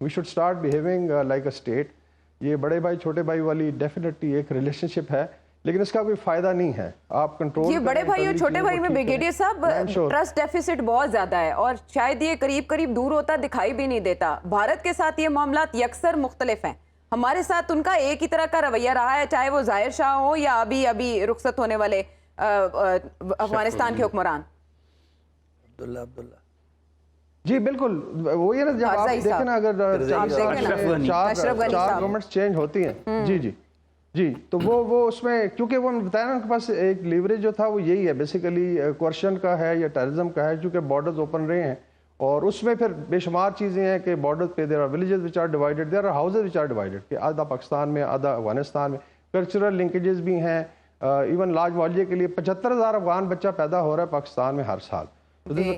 We should start behaving like a state. یہ بڑے بھائی چھوٹے بھائی والی ڈیفینیٹلی ایک ریلیشن شپ ہے, لیکن اس کا کوئی فائدہ نہیں ہے. آپ کنٹرول یہ بڑے بھائی اور چھوٹے بھائی میں بریگیڈیئر صاحب ٹرسٹ ڈیفیسٹ بہت زیادہ ہے, اور شاید یہ قریب دور ہوتا دکھائی بھی نہیں دیتا. بھارت کے ساتھ یہ معاملات یکسر مختلف ہیں, ہمارے ساتھ ان کا ایک ہی طرح کا رویہ رہا ہے, چاہے وہ ظاہر شاہ ہو یا ابھی رخصت ہونے والے افغانستان کے حکمران. عبداللہ جی بالکل وہی ہے نا, جب آپ دیکھیں نا اگر چار گورنمنٹس چینج ہوتی ہیں جی تو وہ اس میں کیونکہ وہ بتایا نا ان کے پاس ایک لیوریج جو تھا وہ یہی ہے بیسیکلی کوشچن کا ہے یا ٹیررزم کا ہے, چونکہ بارڈرز اوپن رہے ہیں اور اس میں پھر بے شمار چیزیں ہیں کہ بارڈر پہ there are villages which are divided, there are houses which are divided, کہ آدھا پاکستان میں آدھا افغانستان میں. کلچرل لنکیجز بھی ہیں, ایون لاج معالجے کے لیے 75,000 افغان بچہ پیدا ہو رہا ہے پاکستان میں ہر سال.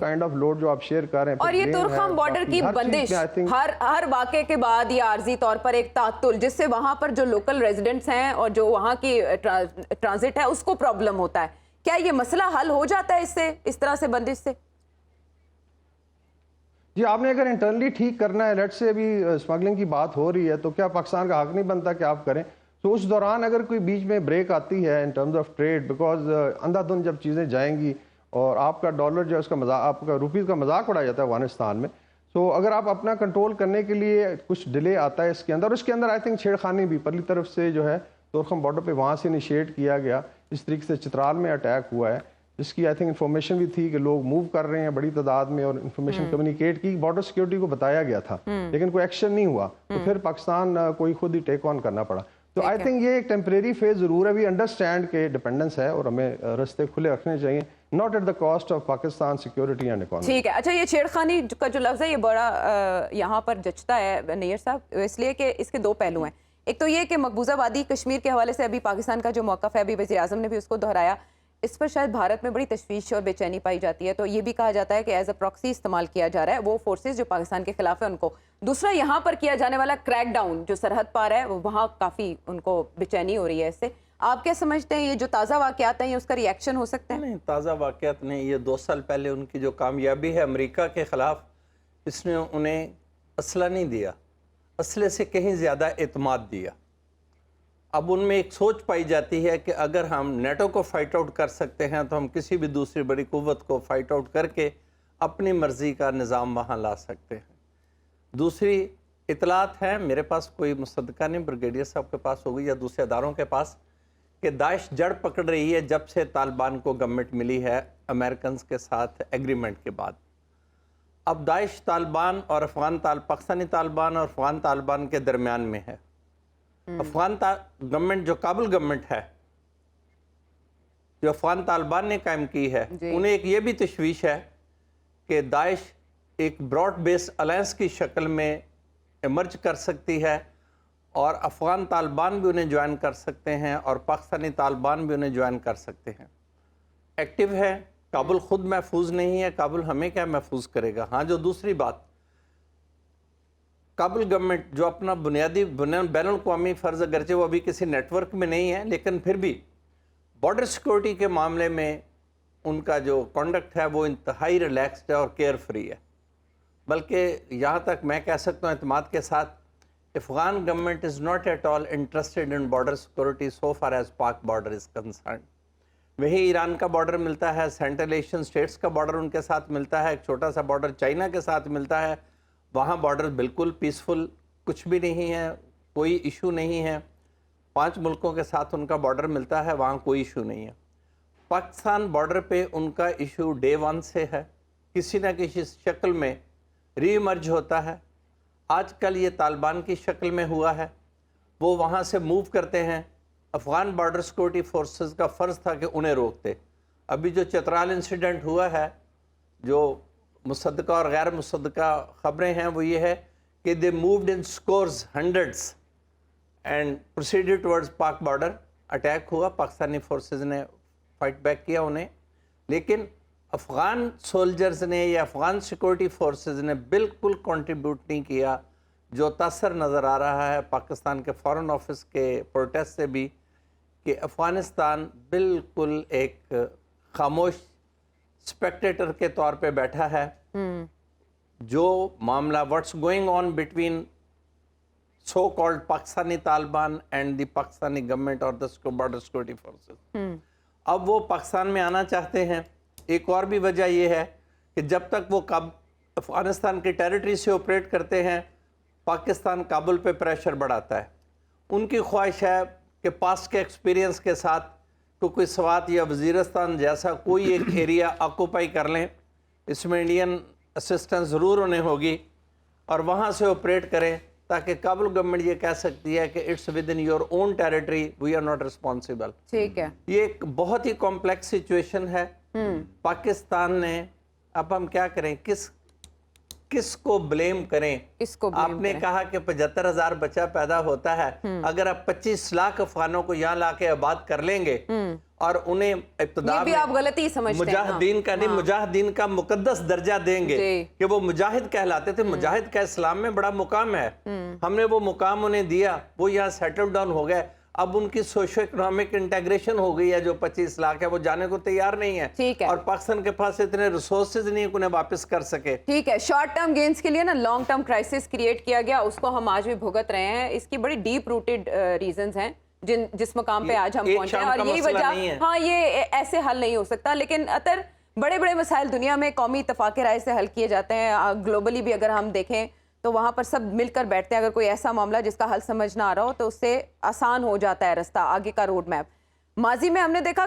کائنڈ آف لوڈ جو آپ شیئر کر رہے ہیں. اور یہ ترخم بارڈر کی بندش ہر واقعے کے بعد یا عارضی طور پر ایک تعطل, جس سے وہاں پر جو لوکل ریزیڈنٹس ہیں اور جو وہاں کی ٹرانزٹ ہے اس کو پرابلم ہوتا ہے. کیا یہ مسئلہ حل ہو جاتا ہے اس طرح سے بندش سے؟ جی آپ نے اگر انٹرنلی ٹھیک کرنا ہے, لیٹ سے ابھی اسمگلنگ کی بات ہو رہی ہے, تو کیا پاکستان کا حق نہیں بنتا کہ آپ کریں؟ تو اس دوران اگر کوئی بیچ میں بریک آتی ہے in terms of trade, because اندھا دھند جب چیزیں جائیں گی اور آپ کا ڈالر جو ہے اس کا مذاق, آپ کا روپیز کا مذاق اڑایا جاتا ہے افغانستان میں, سو اگر آپ اپنا کنٹرول کرنے کے لیے کچھ ڈیلے آتا ہے اس کے اندر, اس کے اندر آئی تھنک چھیڑخانی بھی پرلی طرف سے جو ہے تورخم بارڈر پہ وہاں سے انیشیٹ کیا گیا. اس طریقے سے چترال میں اٹیک ہوا ہے, جس کی آئی تھنک انفارمیشن بھی تھی کہ لوگ موو کر رہے ہیں بڑی تعداد میں, اور انفارمیشن کمیونیکیٹ کی, بارڈر سیکورٹی کو بتایا گیا تھا, لیکن کوئی ایکشن نہیں ہوا, تو پھر پاکستان کوئی خود ہی ٹیک آن کرنا پڑا. تو آئی تھنک یہ ایک ٹیمپریری فیز ضرور ہے. وی انڈرسٹینڈ کہ ڈپینڈنس ہے اور ہمیں رستے کھلے رکھنے چاہیے, not at the cost of Pakistan security and economy. ٹھیک ہے. اچھا, یہ چھیڑخانی کا جو لفظ ہے یہ بڑا یہاں پر جچتا ہے نیئر صاحب, اس لیے کہ اس کے دو پہلو ہیں. ایک تو یہ کہ مقبوضہ وادی کشمیر کے حوالے سے ابھی پاکستان کا جو موقف ہے, ابھی وزیر اعظم نے بھی اس کو دہرایا, اس پر شاید بھارت میں بڑی تشویش اور بے چینی پائی جاتی ہے. تو یہ بھی کہا جاتا ہے کہ ایز اے پراکسی استعمال کیا جا رہا ہے وہ فورسز جو پاکستان کے خلاف ہے ان کو. دوسرا, یہاں پر کیا جانے والا کریک ڈاؤن جو سرحد پار ہے, وہاں کافی ان کو بے چینی ہو رہی ہے اس سے. آپ کیا سمجھتے ہیں, یہ جو تازہ واقعات ہیں اس کا ری ایکشن ہو سکتا ہے؟ نہیں, تازہ واقعات نہیں. یہ 2 سال پہلے ان کی جو کامیابی ہے امریکہ کے خلاف, اس نے انہیں اسلحہ نہیں دیا, اسلحے سے کہیں زیادہ اعتماد دیا. اب ان میں ایک سوچ پائی جاتی ہے کہ اگر ہم نیٹو کو فائٹ آؤٹ کر سکتے ہیں تو ہم کسی بھی دوسری بڑی قوت کو فائٹ آؤٹ کر کے اپنی مرضی کا نظام وہاں لا سکتے ہیں. دوسری اطلاعات ہیں, میرے پاس کوئی مصدقہ نہیں, بریگیڈیئر صاحب کے پاس ہوگی یا دوسرے اداروں کے پاس, کہ داعش جڑ پکڑ رہی ہے جب سے طالبان کو گورنمنٹ ملی ہے امریکنز کے ساتھ ایگریمنٹ کے بعد. اب داعش طالبان اور پاکستانی طالبان اور افغان طالبان کے درمیان میں ہے. افغان گورنمنٹ جو کابل گورنمنٹ ہے, جو افغان طالبان نے قائم کی ہے, انہیں ایک یہ بھی تشویش ہے کہ داعش ایک براڈ بیس الائنس کی شکل میں ایمرج کر سکتی ہے, اور افغان طالبان بھی انہیں جوائن کر سکتے ہیں اور پاکستانی طالبان بھی انہیں جوائن کر سکتے ہیں. ایکٹیو ہے. کابل خود محفوظ نہیں ہے, کابل ہمیں کیا محفوظ کرے گا. ہاں, جو دوسری بات, کابل گورنمنٹ جو اپنا بنیادی بین الاقوامی فرض, اگرچہ وہ ابھی کسی نیٹ ورک میں نہیں ہے, لیکن پھر بھی بارڈر سیکورٹی کے معاملے میں ان کا جو کنڈکٹ ہے وہ انتہائی ریلیکسڈ ہے اور کیئر فری ہے. بلکہ یہاں تک میں کہہ سکتا ہوں اعتماد کے ساتھ, Afghan government is not at all interested in border security so far as Pak border is concerned. وہی ایران کا بارڈر ملتا ہے, سینٹرل ایشین اسٹیٹس کا بارڈر ان کے ساتھ ملتا ہے, ایک چھوٹا سا بارڈر چائنا کے ساتھ ملتا ہے, وہاں بارڈر بالکل پیسفل, کچھ بھی نہیں ہے, کوئی ایشو نہیں ہے. 5 ملکوں کے ساتھ ان کا بارڈر ملتا ہے, وہاں کوئی ایشو نہیں ہے. پاکستان بارڈر پہ ان کا ایشو ڈے 1 سے ہے, کسی نہ کسی شکل میں ری ایمرج ہوتا ہے. آج کل یہ طالبان کی شکل میں ہوا ہے, وہ وہاں سے موو کرتے ہیں. افغان بارڈر سیکورٹی فورسز کا فرض تھا کہ انہیں روکتے. ابھی جو چترال انسیڈنٹ ہوا ہے, جو مصدقہ اور غیر مصدقہ خبریں ہیں, وہ یہ ہے کہ they moved in scores, hundreds, and proceeded towards Pak border. Attack ہوا, پاکستانی فورسز نے فائٹ بیک کیا انہیں, لیکن افغان سولجرز نے یا افغان سیکورٹی فورسز نے بالکل کنٹریبیوٹ نہیں کیا. جو تاثر نظر آ رہا ہے پاکستان کے فارن آفس کے پروٹیسٹ سے بھی, کہ افغانستان بالکل ایک خاموش اسپیکٹیٹر کے طور پہ بیٹھا ہے. جو معاملہ what's going on between so called Pakistani Taliban and the Pakistani government or the border security forces. اب وہ پاکستان میں آنا چاہتے ہیں. ایک اور بھی وجہ یہ ہے کہ جب تک وہ افغانستان کی ٹیریٹری سے آپریٹ کرتے ہیں پاکستان کابل پہ پریشر بڑھاتا ہے. ان کی خواہش ہے کہ پاسٹ کے ایکسپیرینس کے ساتھ کوئی سوات یا وزیرستان جیسا کوئی ایک ایریا آکوپائی کر لیں, اس میں انڈین اسسٹنس ضرور انہیں ہوگی, اور وہاں سے آپریٹ کریں تاکہ کابل گورنمنٹ یہ کہہ سکتی ہے کہ it's within your own territory, we are not responsible. ٹھیک ہے. یہ ایک بہت ہی کمپلیکس سچویشن ہے. پاکستان نے, اب ہم کیا کریں, کس کو بلیم کریں؟ آپ نے کہا کہ 75,000 بچہ پیدا ہوتا ہے, اگر آپ 25 لاکھ افغانوں کو یہاں لا کے آباد کر لیں گے اور انہیں ابتدا میں مجاہدین کا نہیں, مجاہدین کا مقدس درجہ دیں گے کہ وہ مجاہد کہلاتے تھے, مجاہد کا اسلام میں بڑا مقام ہے, ہم نے وہ مقام انہیں دیا, وہ یہاں سیٹل ڈاؤن ہو گئے, اب ان کی سوشو اکنامک انٹیگریشن ہو گئی ہے, جو 25 لاکھ ہے وہ جانے کو تیار نہیں ہے, اور پاکستان کے پاس اتنے ریسورسز نہیں ہیں کہ انہیں واپس کر سکے. ٹھیک ہے, شارٹ ٹرم گینز کے لیے نا لانگ ٹرم کرائسس کریٹ کیا گیا, اس کو ہم آج بھی بھگت رہے ہیں. اس کی بڑی ڈیپ روٹڈ ریزنز ہیں جس مقام پہ آج ہم پہنچے ہیں, اور یہی وجہ, ہاں یہ ایسے حل نہیں ہو سکتا. لیکن اطہر, بڑے بڑے مسائل دنیا میں قومی اتفاق رائے سے حل کیے جاتے ہیں. گلوبلی بھی اگر ہم دیکھیں تو وہاں پر سب مل کر بیٹھتے ہیں. اگر کوئی ایسا معاملہ جس کا حل سمجھ نہ آ رہا ہو تو اس سے آسان ہو جاتا ہے رستہ, آگے کا روڈ میپ. ماضی میں ہم نے دیکھا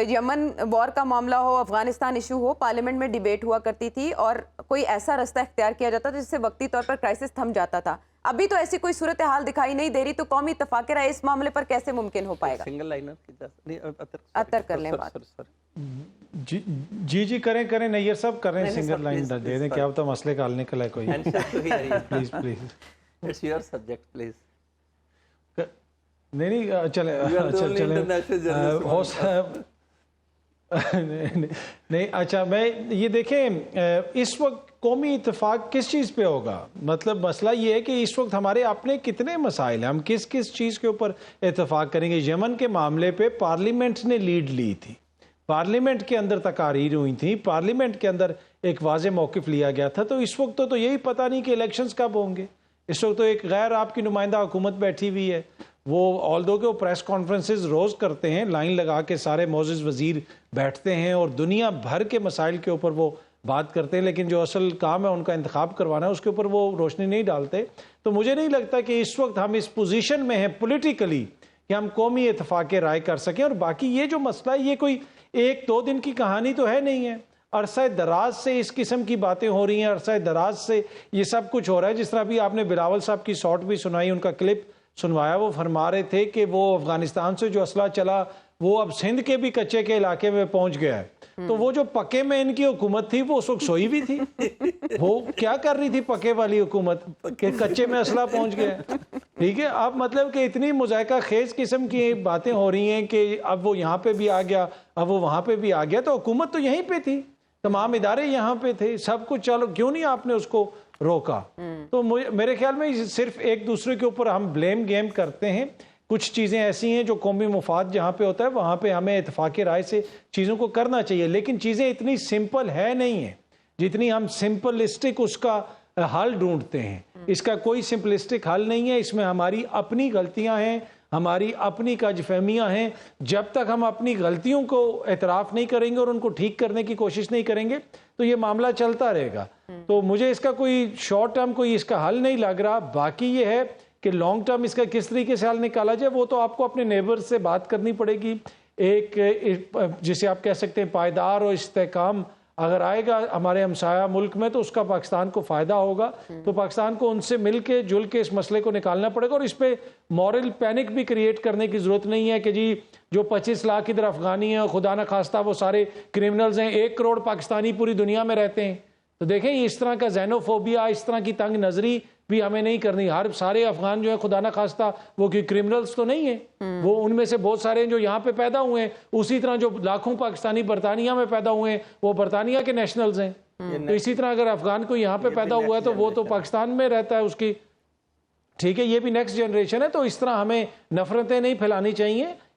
یمن وار کا معاملہ ہو, افغانستان ایشو ہو, پارلیمنٹ میں ڈیبیٹ ہوا کرتی تھی اور کوئی ایسا رستہ اختیار کیا جاتا تھا جس سے وقتی طور پر کرائسس تھم جاتا تھا. ابھی تو ایسی کوئی صورتحال دکھائی نہیں دے رہی, تو قومی اتفاق رائے اس معاملے پر کیسے ممکن ہو پائے گا؟ سنگل لائنر اطہر کر لیں بات. جی کریں نیئر صاحب کریں, سنگل لائن دے دیں, کیا ہوتا مسئلے کا حل نکلا ہے کوئی. Please it's your subject please. نہیں چلیں نہیں, اچھا میں یہ دیکھیں, اس وقت قومی اتفاق کس چیز پہ ہوگا؟ مطلب مسئلہ یہ ہے کہ اس وقت ہمارے اپنے کتنے مسائل ہیں, ہم کس چیز کے اوپر اتفاق کریں گے. یمن کے معاملے پہ پارلیمنٹ نے لیڈ لی تھی, پارلیمنٹ کے اندر تقاریر ہوئی تھی, پارلیمنٹ کے اندر ایک واضح موقف لیا گیا تھا. تو اس وقت تو یہی پتہ نہیں کہ الیکشنز کب ہوں گے. اس وقت تو ایک غیر آپ کی نمائندہ حکومت بیٹھی ہوئی ہے, وہ آلدو کہ وہ پریس کانفرنسز روز کرتے ہیں, لائن لگا کے سارے معزز وزیر بیٹھتے ہیں اور دنیا بھر کے مسائل کے اوپر وہ بات کرتے ہیں, لیکن جو اصل کام ہے ان کا انتخاب کروانا ہے اس کے اوپر وہ روشنی نہیں ڈالتے. تو مجھے نہیں لگتا کہ اس وقت ہم اس پوزیشن میں ہیں پولیٹیکلی کہ ہم قومی اتفاق رائے کر سکیں. اور باقی یہ جو مسئلہ ہے یہ کوئی 1-2 دن کی کہانی تو ہے نہیں ہے, عرصہ دراز سے اس قسم کی باتیں ہو رہی ہیں, عرصہ دراز سے یہ سب کچھ ہو رہا ہے. جس طرح بھی آپ نے بلاول صاحب کی شارٹ بھی سنائی, ان کا کلپ سنوایا, وہ فرما رہے تھے کہ وہ افغانستان سے جو اسلحہ چلا وہ اب سندھ کے بھی کچے کے علاقے میں پہنچ گیا ہے. تو وہ جو پکے میں ان کی حکومت تھی وہ اس وقت سوئی بھی تھی, وہ کیا کر رہی تھی پکے والی حکومت کہ کچے میں اسلحہ پہنچ گیا. ٹھیک ہے, اب مطلب کہ اتنی مذائقہ خیز قسم کی باتیں ہو رہی ہیں کہ اب وہ یہاں پہ بھی آ گیا, اب وہ وہاں پہ بھی آ گیا. تو حکومت تو یہیں پہ تھی, تمام ادارے یہاں پہ تھے, سب کچھ, چلو کیوں نہیں آپ نے اس کو روکا. تو میرے خیال میں صرف ایک دوسرے کے اوپر ہم بلیم گیم کرتے ہیں. کچھ چیزیں ایسی ہیں جو قومی مفاد جہاں پہ ہوتا ہے وہاں پہ ہمیں اتفاق رائے سے چیزوں کو کرنا چاہیے, لیکن چیزیں اتنی سمپل ہے نہیں ہیں جتنی ہم سمپلسٹک اس کا حل ڈھونڈتے ہیں. اس کا کوئی سمپلسٹک حل نہیں ہے, اس میں ہماری اپنی غلطیاں ہیں, ہماری اپنی کج فہمیاں ہیں. جب تک ہم اپنی غلطیوں کو اعتراف نہیں کریں گے اور ان کو ٹھیک کرنے کی کوشش نہیں کریں گے تو یہ معاملہ چلتا رہے گا. تو مجھے اس کا کوئی شارٹ ٹرم کوئی اس کا حل نہیں لگ رہا. باقی یہ ہے کہ لانگ ٹرم اس کا کس طریقے سے حل نکالا جائے وہ تو آپ کو اپنے نیبر سے بات کرنی پڑے گی. ایک جسے آپ کہہ سکتے ہیں پائیدار اور استحکام اگر آئے گا ہمارے ہمسایہ ملک میں تو اس کا پاکستان کو فائدہ ہوگا. تو پاکستان کو ان سے مل کے جل کے اس مسئلے کو نکالنا پڑے گا, اور اس پہ مورل پینک بھی کریٹ کرنے کی ضرورت نہیں ہے کہ جی جو 25 لاکھ ادھر افغانی ہیں خدا نہ خواستہ وہ سارے کرمنلز ہیں, 1 کروڑ پاکستانی پوری دنیا میں رہتے ہیں. تو دیکھیں اس طرح کا زینوفوبیا, اس طرح کی تنگ نظری بھی ہمیں نہیں کرنی. سارے افغان جو ہیں خدا نہ خواستہ وہ کوئی کرمنلز تو نہیں ہیں, وہ ان میں سے بہت سارے ہیں جو یہاں پہ پیدا ہوئے ہیں, اسی طرح جو لاکھوں پاکستانی برطانیہ میں پیدا ہوئے ہیں وہ برطانیہ کے نیشنلز ہیں. تو اسی طرح اگر افغان کو یہاں پہ پیدا ہوا ہے تو وہ تو پاکستان میں رہتا ہے اس کی. ٹھیک ہے, یہ بھی نیکسٹ جنریشن ہے. تو اس طرح ہمیں نفرتیں نہیں پھیلانی چاہیے,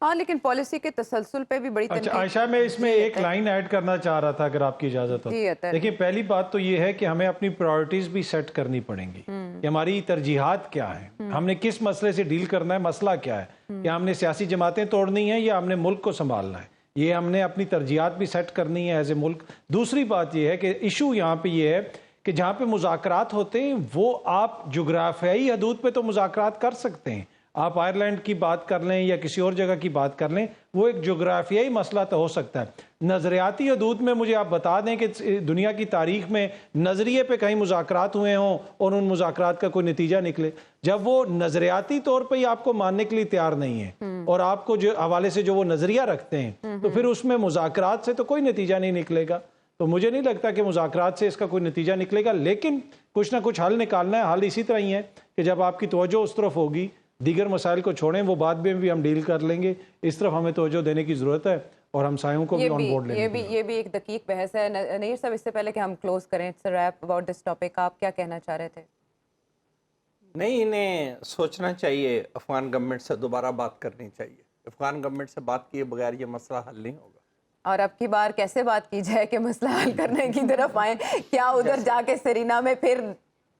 ہاں لیکن پالیسی کے تسلسل پہ بھی بڑی اچھا تنقید. عائشہ میں اس میں ایک لائن ایڈ کرنا چاہ رہا تھا اگر آپ کی اجازت ہو. جی عطر. دیکھیں پہلی بات تو یہ ہے کہ ہمیں اپنی پرائورٹیز بھی سیٹ کرنی پڑیں گی کہ ہماری ترجیحات کیا ہیں, ہم نے کس مسئلے سے ڈیل کرنا ہے, مسئلہ کیا ہے, کیا ہم نے سیاسی جماعتیں توڑنی ہیں یا ہم نے ملک کو سنبھالنا ہے, یہ ہم نے اپنی ترجیحات بھی سیٹ کرنی ہے ایز اے ملک. دوسری بات یہ ہے کہ ایشو یہاں پہ یہ ہے کہ جہاں پہ مذاکرات ہوتے ہیں وہ آپ جغرافیائی حدود پہ تو مذاکرات کر سکتے ہیں, آپ آئرلینڈ کی بات کر لیں یا کسی اور جگہ کی بات کر لیں, وہ ایک جغرافیائی مسئلہ تو ہو سکتا ہے. نظریاتی حدود میں مجھے آپ بتا دیں کہ دنیا کی تاریخ میں نظریے پہ کہیں مذاکرات ہوئے ہوں اور ان مذاکرات کا کوئی نتیجہ نکلے, جب وہ نظریاتی طور پہ ہی آپ کو ماننے کے لیے تیار نہیں ہے اور آپ کو جو حوالے سے جو وہ نظریہ رکھتے ہیں تو پھر اس میں مذاکرات سے تو کوئی نتیجہ نہیں نکلے گا. تو مجھے نہیں لگتا کہ مذاکرات سے اس کا کوئی نتیجہ نکلے گا, لیکن کچھ نہ کچھ حل نکالنا ہے. حل اسی طرح ہی ہے کہ جب آپ کی توجہ اس طرف ہوگی, دیگر مسائل کو چھوڑیں, وہ بعد میں بھی ہم ڈیل کر لیں گے, اس طرف ہمیں توجہ دینے کی ضرورت ہے اور ہمسایوں کو بھی آن بورڈ لینے کی. یہ بھی ایک دقیق بحث ہے. نیر صاحب اس سے پہلے کہ ہم کلوز کریں, it's a wrap about this topic, آپ کیا کہنا چاہ رہے تھے؟ نہیں, انہیں سوچنا چاہیے, افغان گورنمنٹ سے دوبارہ بات کرنی چاہیے. افغان گورنمنٹ سے بات کیے بغیر یہ مسئلہ حل نہیں ہوگا. اور اب کی بار کیسے بات کی جائے کہ مسئلہ حل کرنے کی طرف آئیں؟ کیا ادھر جا کے سرینا میں پھر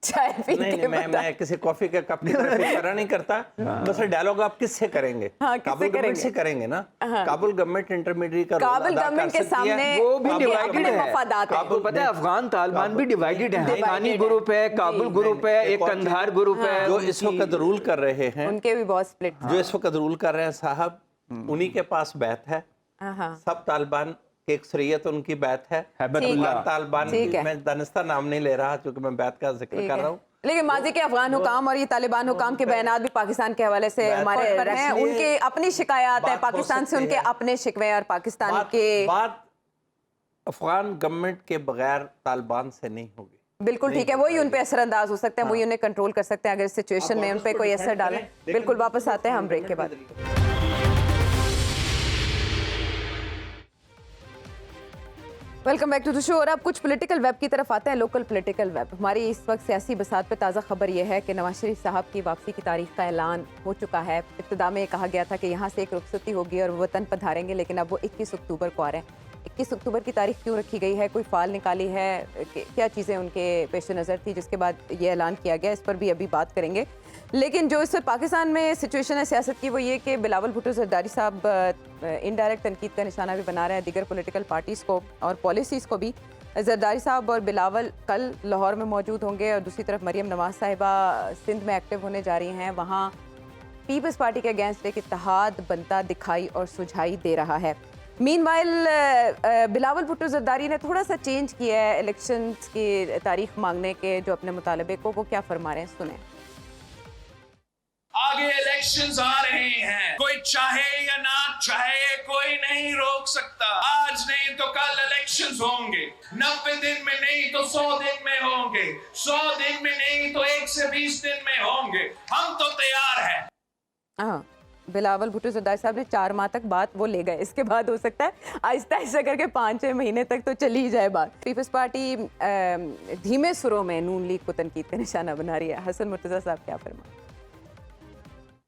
چائے پی کے میں کسی کافی کے کپ کی طرف اشارہ نہیں کرتا, بس ڈائلاگ آپ کس سے کریں گے؟ کابل گورنمنٹ سے کریں گے نا. کابل گورنمنٹ انٹرمیڈیٹ کا رول کابل گورنمنٹ کے سامنے وہ بھی ڈیوائیڈڈ ہے. مفادات آپ کو پتہ ہے افغان طالبان بھی ڈیوائیڈڈ ہیں, افغانی گروپ ہے, کابل گروپ ہے, ایک قندھار گروپ ہے. جو اس وقت رول کر رہے ہیں, ان کے بھی بہت سپلٹ, جو اس وقت رول کر رہے ہیں صاحب, انہی کے پاس بیعت ہے. سب طالبان کی اکثریت ان کی بیعت ہے. افغان طالبان, میں دانستہ نام نہیں لے رہا چونکہ میں بیعت کا ذکر کر رہا ہوں, لیکن ماضی کے افغان حکام اور یہ طالبان حکام کے بیانات بھی پاکستان کے حوالے سے ہمارے پر ہیں. ان کے اپنی شکایات ہیں پاکستان سے, ان کے اپنے شکوے, اور پاکستان کے بات افغان گورنمنٹ کے بغیر طالبان سے نہیں ہوگی. بالکل ٹھیک ہے, وہی ان پہ اثر انداز ہو سکتے ہیں, وہی انہیں کنٹرول کر سکتے ہیں اگر اس سچویشن میں ان پہ کوئی اثر ڈالیں. بالکل, واپس آتے ہیں ہم بریک کے بعد. ویلکم بیک ٹو دی شو. اور اب کچھ پولیٹیکل ویب کی طرف آتے ہیں, لوکل پولیٹیکل ویب. ہماری اس وقت سیاسی بساط پہ تازہ خبر یہ ہے کہ نواز شریف صاحب کی واپسی کی تاریخ کا اعلان ہو چکا ہے. ابتدا میں یہ کہا گیا تھا کہ یہاں سے ایک رخصتی ہوگی اور وہ وطن پدھاریں گے, لیکن اب وہ 21 اکتوبر کو آ رہے ہیں. 21 اکتوبر کی تاریخ کیوں رکھی گئی ہے, کوئی فعال نکالی ہے, کیا چیزیں ان کے پیش نظر تھی جس کے بعد یہ اعلان کیا گیا, اس پر بھی ابھی بات کریں گے. لیکن جو اس پاکستان میں سچویشن ہے سیاست کی, وہ یہ کہ بلاول بھٹو زرداری صاحب انڈائریکٹ تنقید کا نشانہ بھی بنا رہے ہیں دیگر پولیٹیکل پارٹیز کو اور پالیسیز کو بھی. زرداری صاحب اور بلاول کل لاہور میں موجود ہوں گے, اور دوسری طرف مریم نواز صاحبہ سندھ میں ایکٹیو ہونے جا رہی ہیں. وہاں پیپلز پارٹی کے اگینسٹ ایک اتحاد بنتا دکھائی اور سجھائی دے رہا ہے. مین وائل بلاول بھٹو زرداری نے تھوڑا سا چینج کیا ہے الیکشنز کی تاریخ مانگنے کے جو اپنے مطالبے کو, وہ کیا فرما رہے ہیں سنیں. آگے الیکشنز آ رہے ہیں, کوئی چاہے یا نہ چاہے کوئی نہیں روک سکتا. آج نہیں تو کل الیکشنز ہوں گے, 90 دن میں نہیں تو 100 دن میں ہوں گے, 100 دن میں نہیں تو 1 سے 20 دن میں ہوں گے. ہم تو تیار ہیں. بلاول بھٹو زرداری صاحب نے 4 ماہ تک بات وہ لے گئے, اس کے بعد ہو سکتا ہے آہستہ آہستہ کر کے 5-6 مہینے تک تو چلی ہی جائے بات. پیپلز پارٹی دھیمے سروں میں نون لیگ کو تنقید کا نشانہ بنا رہی ہے. حسن مرتضیٰ صاحب کیا فرمائیں؟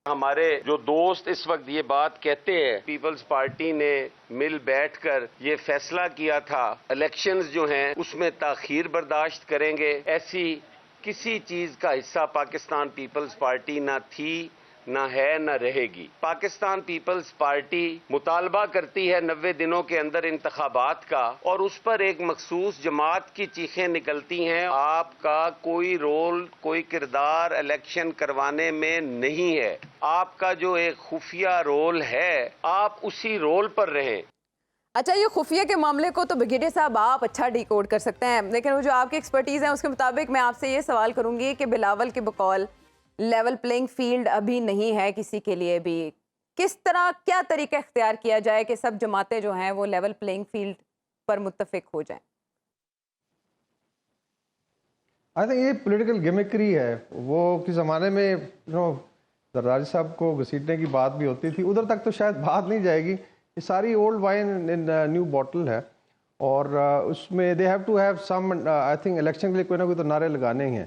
ہمارے جو دوست اس وقت یہ بات کہتے ہیں, پیپلز پارٹی نے مل بیٹھ کر یہ فیصلہ کیا تھا الیکشنز جو ہیں اس میں تاخیر برداشت کریں گے, ایسی کسی چیز کا حصہ پاکستان پیپلز پارٹی نہ تھی, نہ ہے, نہ رہے گی. پاکستان پیپلز پارٹی مطالبہ کرتی ہے 90 دنوں کے اندر انتخابات کا, اور اس پر ایک مخصوص جماعت کی چیخیں نکلتی ہیں. آپ کا کوئی رول, کوئی کردار الیکشن کروانے میں نہیں ہے. آپ کا جو ایک خفیہ رول ہے, آپ اسی رول پر رہیں. اچھا, یہ خفیہ کے معاملے کو تو بریگیڈیئر صاحب آپ اچھا ڈی کوڈ کر سکتے ہیں, لیکن وہ جو آپ کی ایکسپرٹیز ہیں اس کے مطابق میں آپ سے یہ سوال کروں گی کہ بلاول کے بقول لیول پلینگ فیلڈ ابھی نہیں ہے کسی کے لیے بھی. کس طرح, کیا طریقہ اختیار کیا جائے کہ سب جماعتیں جو ہیں وہ لیول پلینگ فیلڈ پر متفق ہو جائیں؟ آئی تھنک یہ پولیٹیکل گیمکری ہے. وہ کس زمانے میں زرداری صاحب کو گھسیٹنے کی بات بھی ہوتی تھی, ادھر تک تو شاید بات نہیں جائے گی. یہ ساری old wine in new bottle ہے, اور اس میں they have to have some, I think election کے لیے کوئی نہ کوئی تو نعرے لگانے ہیں.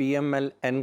PMLN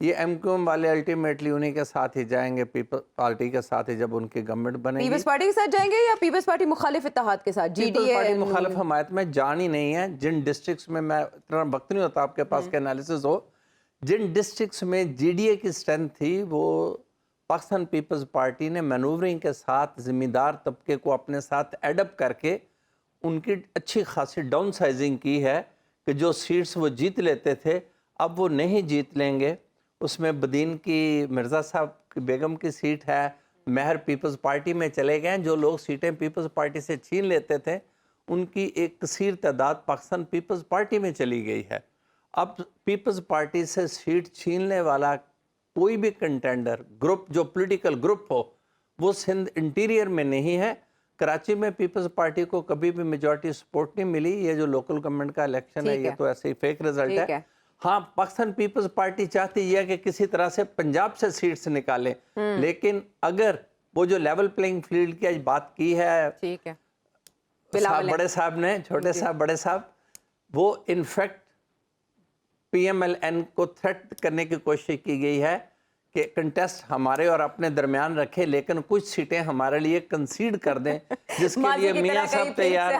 یہ ایم کیو ایم والے الٹیمیٹلی انہیں کے ساتھ ہی جائیں گے، پیپلز پارٹی کے ساتھ ہی، جب ان کی گورنمنٹ بنے گی۔ پیپلز پارٹی کے ساتھ جائیں گے یا پیپلز پارٹی مخالف اتحاد کے ساتھ؟ پیپلز پارٹی مخالف حمایت میں جان ہی نہیں ہے۔ جن ڈسٹرکٹس میں اتنا وقت نہیں ہوتا آپ کے پاس کہ انالیسز ہو، جن ڈسٹرکٹس میں جی ڈی اے کی اسٹرینتھ تھی، وہ پاکستان پیپلز پارٹی نے مینوورنگ کے ساتھ ذمہ دار طبقے کو اپنے ساتھ ایڈ اپ کر کے ان کی اچھی خاصی ڈاؤن سائزنگ کی ہے کہ جو سیٹس وہ جیت لیتے تھے اب وہ نہیں جیت لیں گے۔ اس میں بدین کی مرزا صاحب کی بیگم کی سیٹ ہے، مہر پیپلز پارٹی میں چلے گئے ہیں۔ جو لوگ سیٹیں پیپلز پارٹی سے چھین لیتے تھے ان کی ایک کثیر تعداد پاکستان پیپلز پارٹی میں چلی گئی ہے۔ اب پیپلز پارٹی سے سیٹ چھیننے والا کوئی بھی کنٹینڈر گروپ، جو پولیٹیکل گروپ ہو، وہ سندھ انٹیریئر میں نہیں ہے۔ کراچی میں پیپلز پارٹی کو کبھی بھی میجورٹی سپورٹ نہیں ملی۔ یہ جو لوکل گورنمنٹ کا الیکشن ہے یہ تو ایسے ہی فیک رزلٹ ہے۔ ہاں، پاکستان پیپلز پارٹی چاہتی ہے کہ کسی طرح سے پنجاب سے سیٹس نکالیں، لیکن اگر وہ جو لیول پلینگ فیلڈ کی آج بات کی ہے بڑے صاحب نے، چھوٹے صاحب بڑے صاحب، وہ in fact P M L N کو تھریٹ کرنے کی کوشش کی گئی ہے کہ کنٹیسٹ ہمارے اور اپنے درمیان رکھے لیکن کچھ سیٹیں ہمارے لیے کنسیڈ کر دیں، جس کے لیے میاں صاحب تیار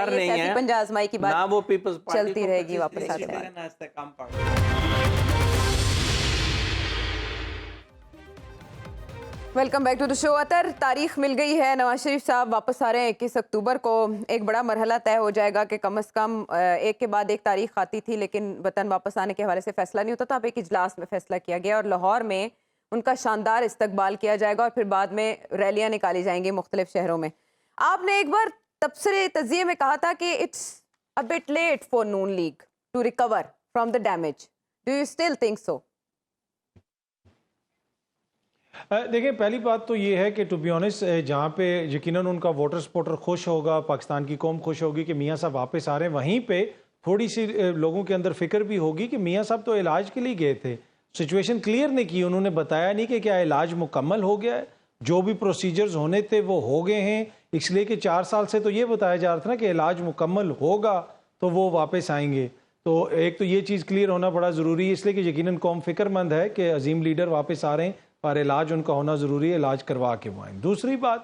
نہیں ہے، نہ وہ پیپلز پارٹی چلتی رہے گی واپس آتے ہیں۔ ویلکم بیک ٹو دی شو۔ اطہر، تاریخ مل گئی ہے، نواز شریف صاحب واپس آ رہے ہیں 21 اکتوبر کو۔ ایک بڑا مرحلہ طے ہو جائے گا کہ کم از کم ایک کے بعد ایک تاریخ آتی تھی لیکن وطن واپس آنے کے حوالے سے فیصلہ نہیں ہوتا تھا۔ اب ایک اجلاس میں فیصلہ کیا گیا اور لاہور میں ان کا شاندار استقبال کیا جائے گا اور پھر بعد میں ریلیاں نکالی جائیں گی مختلف شہروں میں۔ آپ نے ایک بار تبصرے تجزیے میں کہا تھا کہ it's a bit late for Noon League to recover from the damage. Do you still think so? دیکھیں، پہلی بات تو یہ ہے کہ ٹو بی آنیسٹ جہاں پہ یقیناً ان کا ووٹر سپورٹر خوش ہوگا، پاکستان کی قوم خوش ہوگی کہ میاں صاحب واپس آ رہے ہیں، وہیں پہ تھوڑی سی لوگوں کے اندر فکر بھی ہوگی کہ میاں صاحب تو علاج کے لیے گئے تھے، سچویشن کلیئر نہیں کی، انہوں نے بتایا نہیں کہ کیا علاج مکمل ہو گیا ہے، جو بھی پروسیجرز ہونے تھے وہ ہو گئے ہیں، اس لیے کہ 4 سال سے تو یہ بتایا جا رہا تھا نا کہ علاج مکمل ہوگا تو وہ واپس آئیں گے۔ تو ایک تو یہ چیز کلیئر ہونا بڑا ضروری ہے، اس لیے کہ یقیناً قوم فکر مند ہے کہ عظیم لیڈر واپس آ رہے ہیں اور علاج ان کا ہونا ضروری ہے، علاج کروا کے وہ آئیں۔ دوسری بات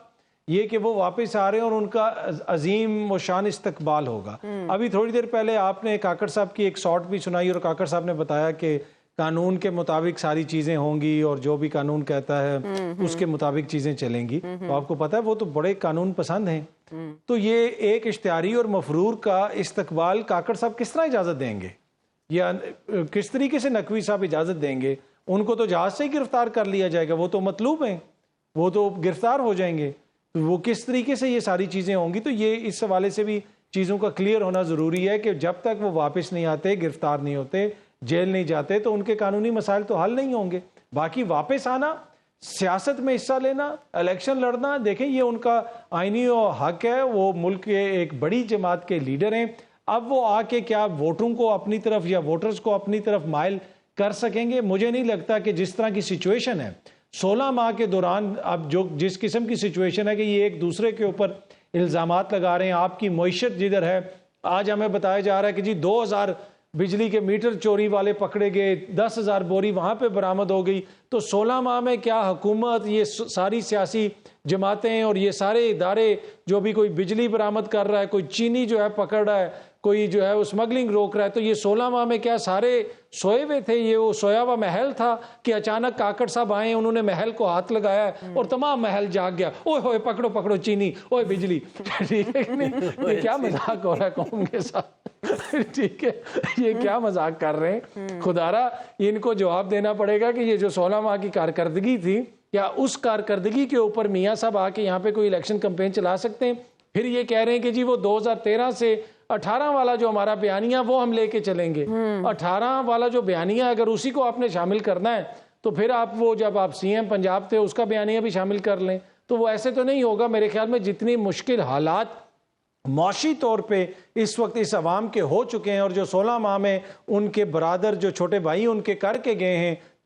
یہ کہ وہ واپس آ رہے ہیں اور ان کا عظیم و شان استقبال ہوگا۔ ابھی تھوڑی دیر پہلے آپ نے کاکڑ صاحب کی ایک شارٹ بھی سنائی اور کاکڑ صاحب نے بتایا کہ قانون کے مطابق ساری چیزیں ہوں گی اور جو بھی قانون کہتا ہے اس کے مطابق چیزیں چلیں گی۔ تو آپ کو پتہ ہے وہ تو بڑے قانون پسند ہیں، تو یہ ایک اشتہاری اور مفرور کا استقبال کاکڑ صاحب کس طرح اجازت دیں گے یا کس طریقے سے نقوی صاحب اجازت دیں گے؟ ان کو تو جہاز سے ہی گرفتار کر لیا جائے گا، وہ تو مطلوب ہیں، وہ تو گرفتار ہو جائیں گے، تو وہ کس طریقے سے یہ ساری چیزیں ہوں گی؟ تو یہ اس حوالے سے بھی چیزوں کا کلیئر ہونا ضروری ہے کہ جب تک وہ واپس نہیں آتے، گرفتار نہیں ہوتے، جیل نہیں جاتے، تو ان کے قانونی مسائل تو حل نہیں ہوں گے۔ باقی واپس آنا، سیاست میں حصہ لینا، الیکشن لڑنا، دیکھیں یہ ان کا آئینی حق ہے، وہ ملک کے ایک بڑی جماعت کے لیڈر ہیں۔ اب وہ آ کے کیا ووٹروں کو اپنی طرف یا ووٹرز کو اپنی طرف مائل کر سکیں گے؟ مجھے نہیں لگتا کہ جس طرح کی سچویشن ہے 16 ماہ کے دوران، اب جو جس قسم کی سچویشن ہے کہ یہ ایک دوسرے کے اوپر الزامات لگا رہے ہیں، آپ کی معیشت جدھر ہے، آج ہمیں بتایا جا رہا ہے کہ جی 2000 بجلی کے میٹر چوری والے پکڑے گئے، 10,000 بوری وہاں پہ برآمد ہو گئی۔ تو 16 ماہ میں کیا حکومت، یہ ساری سیاسی جماعتیں اور یہ سارے ادارے جو بھی کوئی بجلی برآمد کر رہا ہے، کوئی چینی جو ہے پکڑ رہا ہے، کوئی جو ہے اسمگلنگ روک رہا ہے، تو یہ 16 ماہ میں کیا سارے سوئے ہوئے تھے؟ یہ وہ سویا ہوا محل تھا کہ اچانک کاکڑ صاحب آئے، انہوں نے محل کو ہاتھ لگایا اور تمام محل جاگ گیا، اوئے ہوئے پکڑو پکڑو چینی، اوئے بجلی۔ ٹھیک ہے کہ نہیں؟ یہ کیا مذاق ہو رہا ہے قوم کے ساتھ؟ ٹھیک ہے، یہ کیا مذاق کر رہے ہیں؟ خدارا ان کو جواب دینا پڑے گا کہ یہ جو 16 ماہ کی کارکردگی تھی، کیا اس کارکردگی کے اوپر میاں صاحب آ کے یہاں پہ کوئی الیکشن کمپین چلا سکتے ہیں؟ پھر یہ کہہ رہے ہیں کہ جی وہ 2013 سے 18 والا جو ہمارا بیانیہ وہ ہم لے کے چلیں گے۔ 18 والا جو بیانیہ اگر اسی کو آپ نے شامل کرنا ہے تو پھر آپ وہ جب آپ سی ایم پنجاب تھے اس کا بیانیہ بھی شامل کر لیں، تو وہ ایسے تو نہیں ہوگا۔ میرے خیال میں جتنی مشکل حالات معاشی طور پہ اس وقت اس عوام کے ہو چکے ہیں اور جو 16 ماہ میں ان کے برادر جو چھوٹے بھائی ان کے کر کے گئے ہیں،